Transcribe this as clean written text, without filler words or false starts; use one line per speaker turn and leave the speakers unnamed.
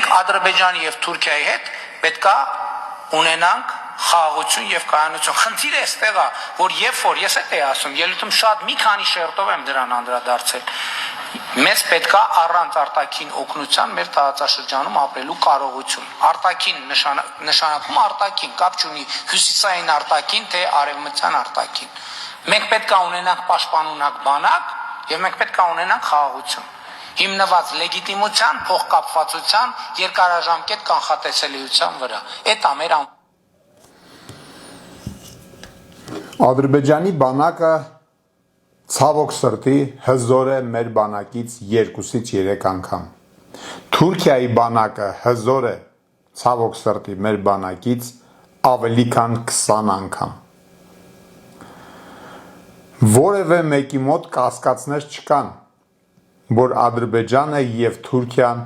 Մենք Ադրբեջանի եւ Թուրքիայի հետ պետքա ունենանք խաղաղություն եւ կայունություն։ Խնդիրը այստեղ է, որ երբ որ ես այդ էի ասում, ելույթում շատ մի քանի շերտով եմ դրան անդրադարձել։ Մեզ պետքա առանց արտաքին օգնության մեր տարածաշրջանում ապրելու կարողություն։ Արտաքին նշանակում արտաքին, կապ չունի հյուսիսային արտաքին, թե արևմտյան արտաքին։ Մենք պետքա ունենանք պաշտպանունակ բանակ եւ մենք պետքա ունենանք խաղաղություն։ Հիմնված լեգիտիմության, փոխկապվածության, երկարաժամկետ կանխատեսելիության վրա։ Այդ է մեր
Ադրբեջանի բանակը ցավոք սրտի հզոր է մեր բանակից 2-ից 3 անգամ։ Թուրքիայի բանակը հզոր է ցավոք սրտի մեր բանակից ավելի քան 20 անգամ։ Որևէ մեկի մոտ կասկածներ չկան, որ Ադրբեջանը եւ Թուրքիան